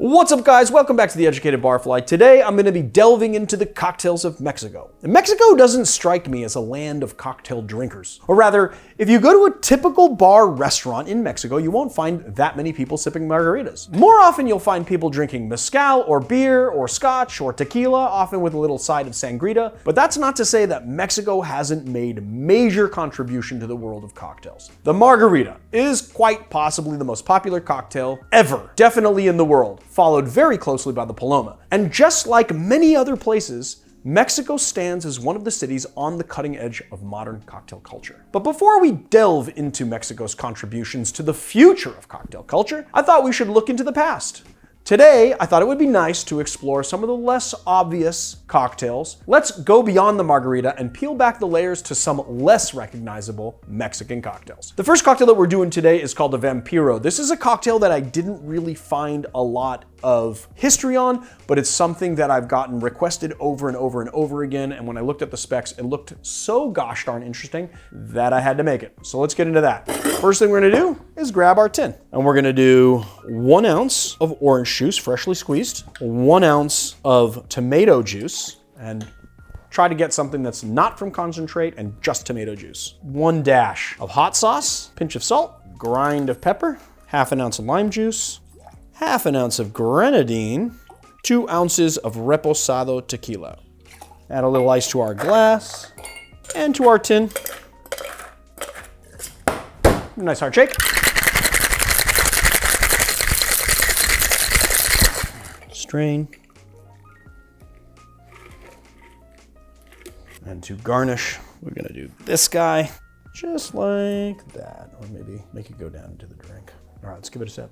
What's up, guys? Welcome back to The Educated Barfly. Today, I'm going to be delving into the cocktails of Mexico. And Mexico doesn't strike me as a land of cocktail drinkers. Or rather, if you go to a typical bar restaurant in Mexico, you won't find that many people sipping margaritas. More often, you'll find people drinking mezcal or beer or scotch or tequila, often with a little side of Sangrita. But that's not to say that Mexico hasn't made major contribution to the world of cocktails. The margarita is quite possibly the most popular cocktail ever, definitely in the world, followed very closely by the Paloma. And just like many other places, Mexico stands as one of the cities on the cutting edge of modern cocktail culture. But before we delve into Mexico's contributions to the future of cocktail culture, I thought we should look into the past. Today, I thought it would be nice to explore some of the less obvious cocktails. Let's go beyond the margarita and peel back the layers to some less recognizable Mexican cocktails. The first cocktail that we're doing today is called the Vampiro. This is a cocktail that I didn't really find a lot of history on, but it's something that I've gotten requested over and over and over again. And when I looked at the specs, it looked so gosh darn interesting that I had to make it. So let's get into that. First thing we're gonna do is grab our tin. And we're gonna do 1 ounce of orange juice, freshly squeezed, 1 ounce of tomato juice, and try to get something that's not from concentrate and just tomato juice. 1 dash of hot sauce, pinch of salt, grind of pepper, 1/2 ounce of lime juice, 1/2 ounce of grenadine, 2 ounces of reposado tequila. Add a little ice to our glass and to our tin. Nice hard shake. Strain. And to garnish, we're gonna do this guy, just like that. Or maybe make it go down into the drink. All right, let's give it a sip.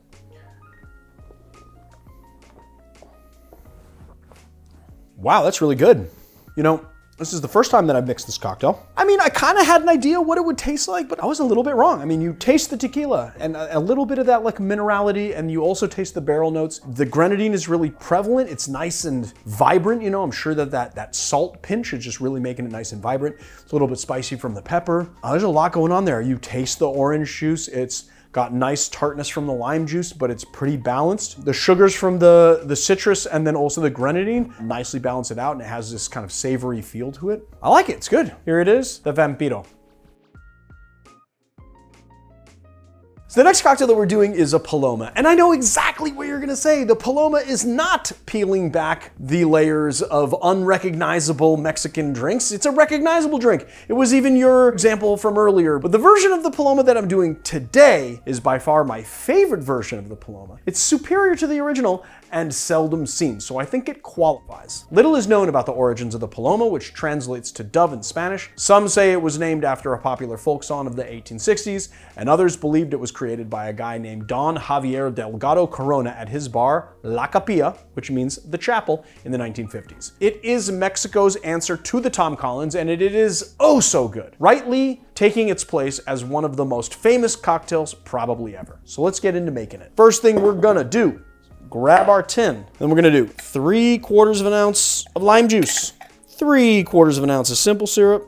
Wow, that's really good. You know, this is the first time that I've mixed this cocktail. I mean, I kind of had an idea what it would taste like, but I was a little bit wrong. I mean, you taste the tequila and a little bit of that like minerality, and you also taste the barrel notes. The grenadine is really prevalent. It's nice and vibrant. You know, I'm sure that salt pinch is just really making it nice and vibrant. It's a little bit spicy from the pepper. There's a lot going on there. You taste the orange juice. It's got nice tartness from the lime juice, but it's pretty balanced. The sugars from the citrus and then also the grenadine nicely balance it out, and it has this kind of savory feel to it. I like it, it's good. Here it is, the Vampiro. So the next cocktail that we're doing is a Paloma. And I know exactly what you're gonna say. The Paloma is not peeling back the layers of unrecognizable Mexican drinks. It's a recognizable drink. It was even your example from earlier. But the version of the Paloma that I'm doing today is by far my favorite version of the Paloma. It's superior to the original and seldom seen, so I think it qualifies. Little is known about the origins of the Paloma, which translates to dove in Spanish. Some say it was named after a popular folk song of the 1860s, and others believed it was created by a guy named Don Javier Delgado Corona at his bar, La Capilla, which means the chapel, in the 1950s. It is Mexico's answer to the Tom Collins, and it is oh so good, rightly taking its place as one of the most famous cocktails probably ever. So let's get into making it. First thing we're gonna do, grab our tin. Then we're gonna do 3/4 of an ounce of lime juice, 3/4 of an ounce of simple syrup.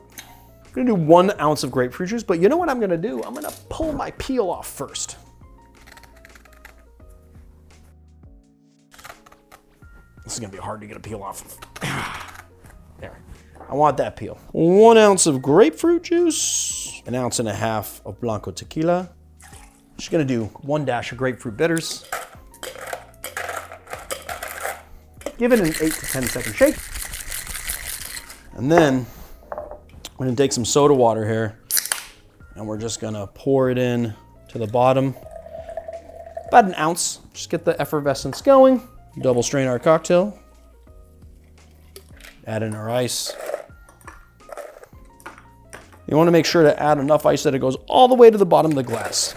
I'm gonna do 1 ounce of grapefruit juice, but you know what I'm gonna do? I'm gonna pull my peel off first. This is gonna be hard to get a peel off of. There, I want that peel. 1 ounce of grapefruit juice, 1.5 ounces of Blanco tequila. Just gonna do 1 dash of grapefruit bitters. Give it an 8 to 10 second shake. And then we're gonna take some soda water here and we're just gonna pour it in to the bottom. About 1 ounce, just get the effervescence going. Double strain our cocktail. Add in our ice. You wanna make sure to add enough ice that it goes all the way to the bottom of the glass.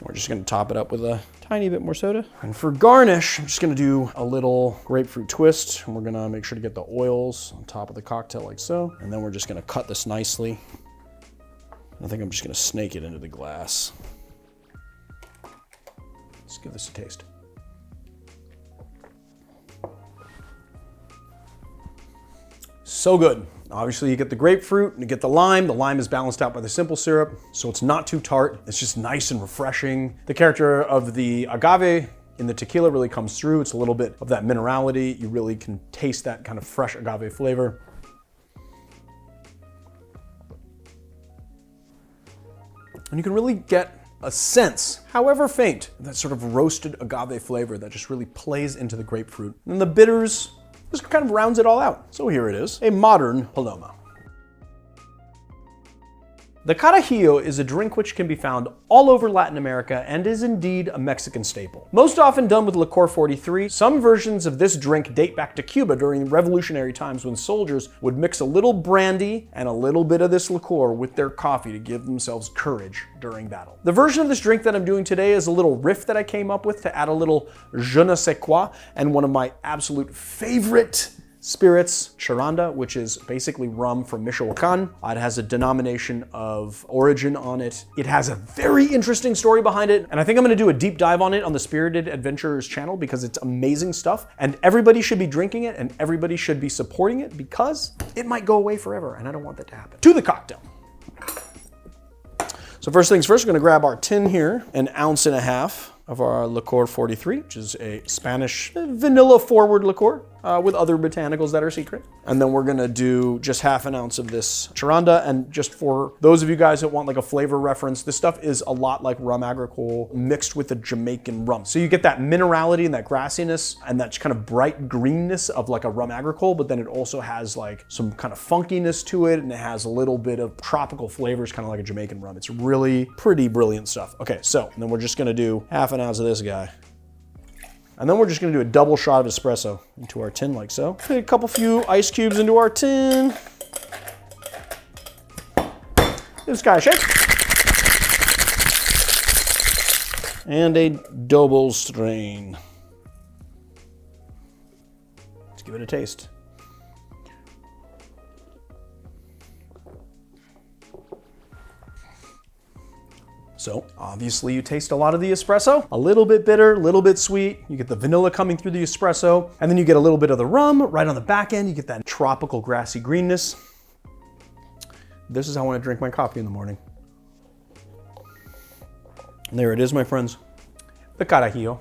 We're just gonna top it up with a tiny bit more soda. And for garnish, I'm just gonna do a little grapefruit twist, and we're gonna make sure to get the oils on top of the cocktail like so. And then we're just gonna cut this nicely. I think I'm just gonna snake it into the glass. Let's give this a taste. So good. Obviously you get the grapefruit and you get the lime. The lime is balanced out by the simple syrup, so it's not too tart. It's just nice and refreshing. The character of the agave in the tequila really comes through. It's a little bit of that minerality. You really can taste that kind of fresh agave flavor. And you can really get a sense, however faint, that sort of roasted agave flavor that just really plays into the grapefruit. And the bitters just kind of rounds it all out. So here it is, a modern Paloma. The Carrajillo is a drink which can be found all over Latin America and is indeed a Mexican staple. Most often done with liqueur 43, some versions of this drink date back to Cuba during revolutionary times when soldiers would mix a little brandy and a little bit of this liqueur with their coffee to give themselves courage during battle. The version of this drink that I'm doing today is a little riff that I came up with to add a little je ne sais quoi and one of my absolute favorite spirits, charanda, which is basically rum from Michoacan. It has a denomination of origin on it. It has a very interesting story behind it, and I think I'm gonna do a deep dive on it on the Spirited Adventurers channel because it's amazing stuff, and everybody should be drinking it, and everybody should be supporting it because it might go away forever, and I don't want that to happen. To the cocktail. So first things first, we're gonna grab our tin here, 1.5 ounces of our liqueur 43, which is a Spanish vanilla forward liqueur with other botanicals that are secret. And then we're gonna do just 1/2 ounce of this charanda. And just for those of you guys that want like a flavor reference, this stuff is a lot like rum agricole mixed with a Jamaican rum. So you get that minerality and that grassiness and that kind of bright greenness of like a rum agricole, but then it also has like some kind of funkiness to it, and it has a little bit of tropical flavors, kind of like a Jamaican rum. It's really pretty brilliant stuff. Okay, so then we're just gonna do 1/2 ounce of this guy. And then we're just gonna do a double shot of espresso into our tin like so. Put a few ice cubes into our tin. Give this guy a shake. And a double strain. Let's give it a taste. So obviously you taste a lot of the espresso, a little bit bitter, a little bit sweet. You get the vanilla coming through the espresso, and then you get a little bit of the rum right on the back end. You get that tropical grassy greenness. This is how I want to drink my coffee in the morning. And there it is, my friends, the Carrajillo.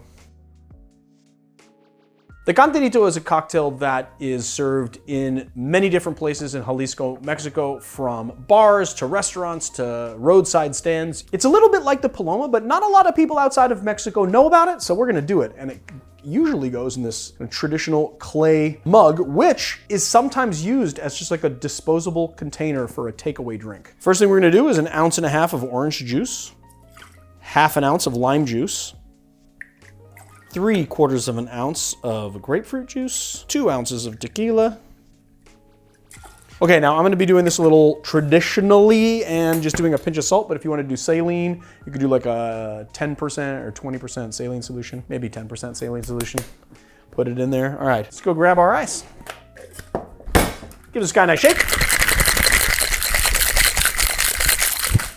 The Cantarito is a cocktail that is served in many different places in Jalisco, Mexico, from bars to restaurants to roadside stands. It's a little bit like the Paloma, but not a lot of people outside of Mexico know about it, so we're gonna do it. And it usually goes in this traditional clay mug, which is sometimes used as just like a disposable container for a takeaway drink. First thing we're gonna do is 1.5 ounces of orange juice, 1/2 ounce of lime juice, 3/4 ounce of grapefruit juice, 2 ounces of tequila. Okay, now I'm gonna be doing this a little traditionally and just doing a pinch of salt, but if you wanna do saline, you could do like a 10% or 20% saline solution, maybe 10% saline solution. Put it in there. All right, let's go grab our ice. Give this guy a nice shake.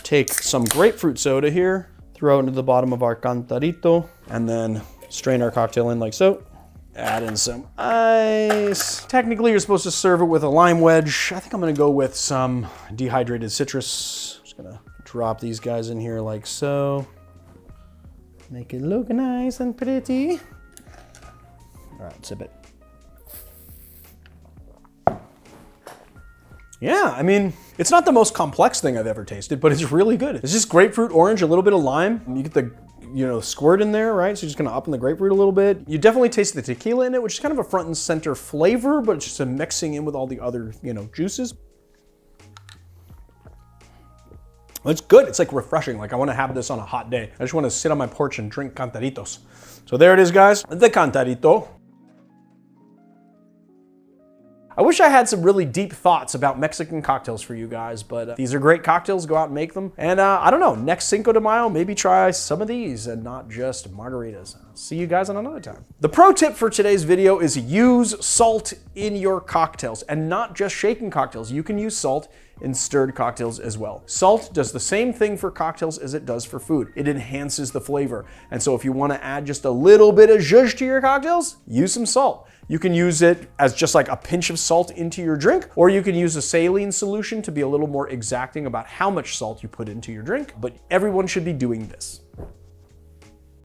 Take some grapefruit soda here, throw it into the bottom of our Cantarito, and then strain our cocktail in like so. Add in some ice. Technically, you're supposed to serve it with a lime wedge. I think I'm gonna go with some dehydrated citrus. Just gonna drop these guys in here like so. Make it look nice and pretty. All right, sip it. Yeah, I mean, it's not the most complex thing I've ever tasted, but it's really good. It's just grapefruit, orange, a little bit of lime. You get the squirt in there, right? So you're just gonna up in the grapefruit a little bit. You definitely taste the tequila in it, which is kind of a front and center flavor, but it's just a mixing in with all the other, juices. It's good. It's like refreshing. Like I want to have this on a hot day. I just want to sit on my porch and drink Cantaritos. So there it is, guys. The Cantarito. I wish I had some really deep thoughts about Mexican cocktails for you guys, but these are great cocktails. Go out and make them. And I don't know, next Cinco de Mayo, maybe try some of these and not just margaritas. I'll see you guys on another time. The pro tip for today's video is use salt in your cocktails, and not just shaken cocktails. You can use salt in stirred cocktails as well. Salt does the same thing for cocktails as it does for food. It enhances the flavor. And so if you want to add just a little bit of zhuzh to your cocktails, use some salt. You can use it as just like a pinch of salt into your drink, or you can use a saline solution to be a little more exacting about how much salt you put into your drink, but everyone should be doing this.